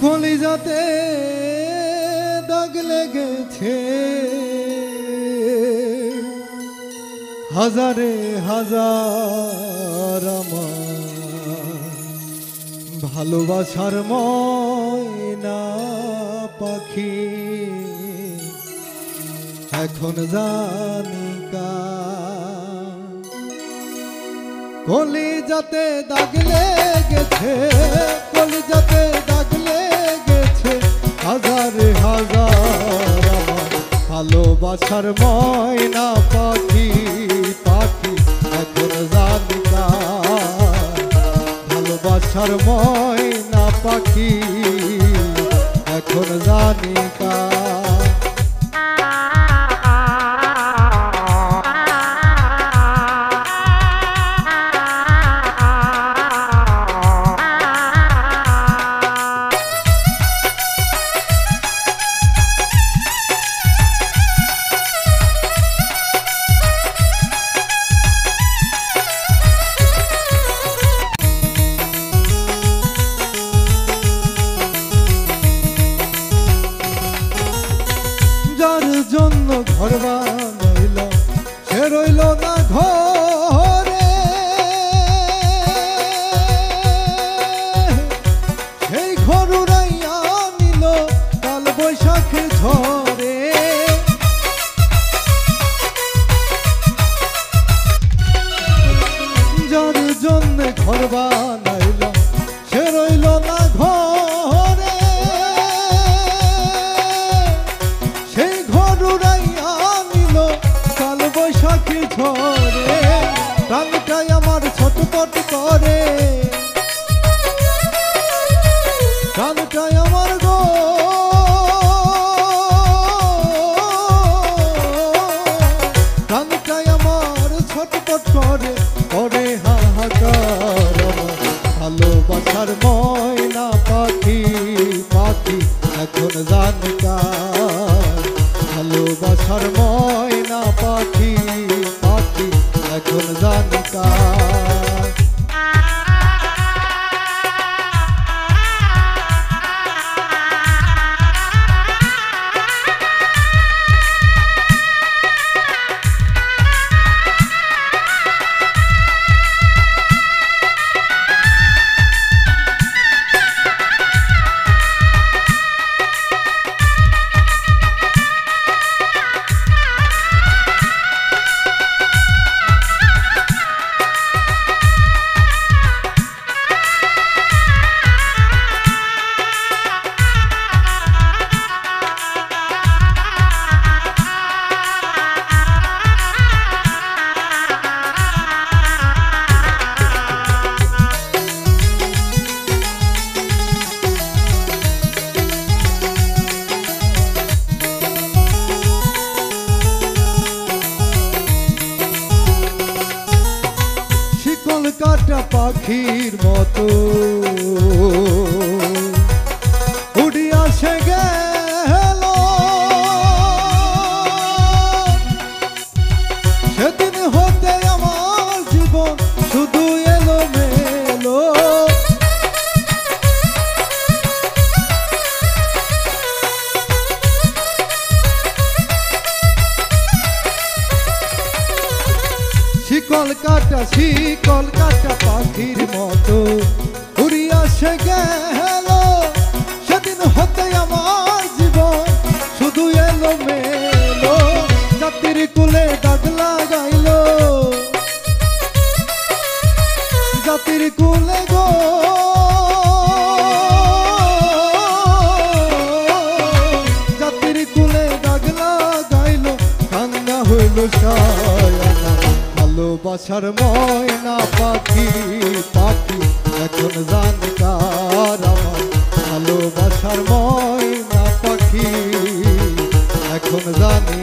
কলিজাতে দাগ লেগেছে হাজারে হাজার আমার ভালোবাসার ময়না পাখি এখন জানি কলিজাতে দাগ লেগেছে কলিজাতে দাগ লেগেছে হাজারে হাজার আমার ভালোবাসার ময়না পাখি পাখি এখন জানি ভালোবাসার ময়না পাখি এখন জানি যার জন্য ঘর বানাইল সে রইল না ঘরে সেই ঘর উড়াইয়া নিল কাল বৈশাখে ঝরে যার জন্য ঘর বানাইল সে রইল না ঘরে সেই ঘর উড়াইয়া নিল কাল বৈশাখী ঝরে প্রাণটাই আমার ছটপট করে প্রাণটাই আমার গো প্রাণটাই আমার ছটপট করে করে হাহাকার ভালোবাসার ময়না পাখি পাখি এখন জানি ভালোবাসার ময়না পাখি পাখি এখন জানি কাটা পাখির মতো উড়িয়া সে গেল সেদিন হতে আমার জীবন শুধু এলো মেলো শিকল কাটা পাখির মতো উড়িয়া সে গেল সেদিন হতে আমার জীবন শুধু এলো মেলো জাতির কুলে দাগ লাগাইল জাতির কুলে গো জাতির কুলে দাগ লাগাইল কান্না হইল ভালোবাসার ময়না পাখি পাখি এখন জানি আমার ভালোবাসার ময়না পাখি এখন জানি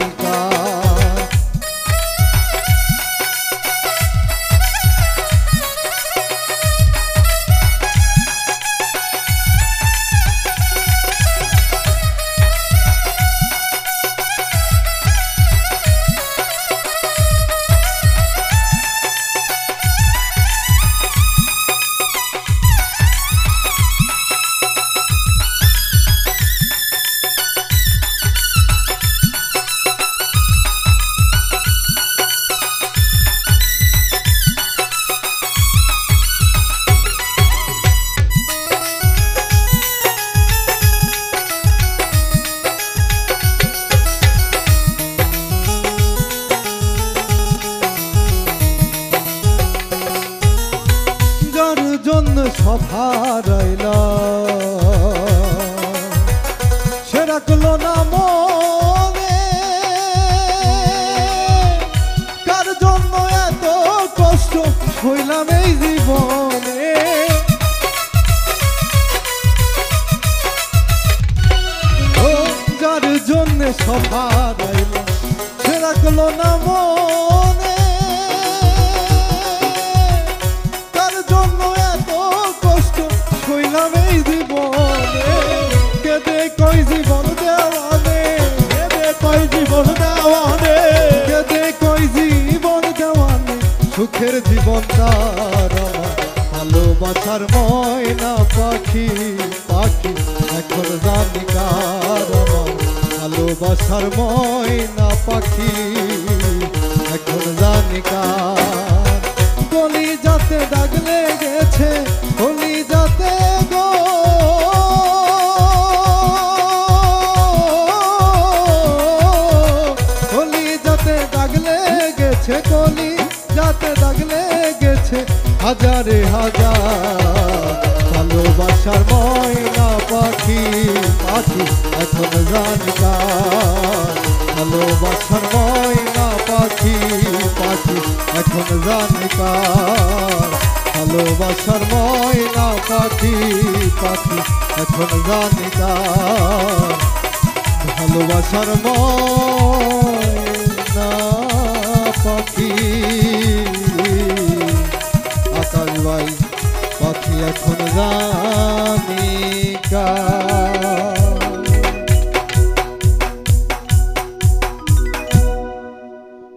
রাখলো না মনে কার জন্য এত কষ্ট হইলাম এই জীবনে ও যার জন্য সব হারাইলাম সে রাখলো না মনে কার জন্য এত কষ্ট হইলাম এই জীবনে কেঁদে কই জীবন দেওয়ানে কেঁদে কই জীবন দেওয়ানে কেঁদে কই জীবন দেওয়ানে সুখের জীবন তার আমার ভালোবাসার ময়না পাখি পাখি এখন জানি কার আমার ভালোবাসার ময়না পাখি এখন জানি কার কলি যাতে দাগ লেগেছে কলি যাতে গো কলি যাতে দাগ লেগেছে কলি যাতে দাগ লেগেছে হাজারে হাজার ভালোবাসার ময়না পাখি পাখি এখন জানি কার ভালোবাসার ময়না পাখি পাখি এখন জানি কার ভালোবাসার ময়না পাখি পাখি এখন জানি কার ভালোবাসার ময়না পাখি আকাশ ভাই পাখি এখন জানি কার।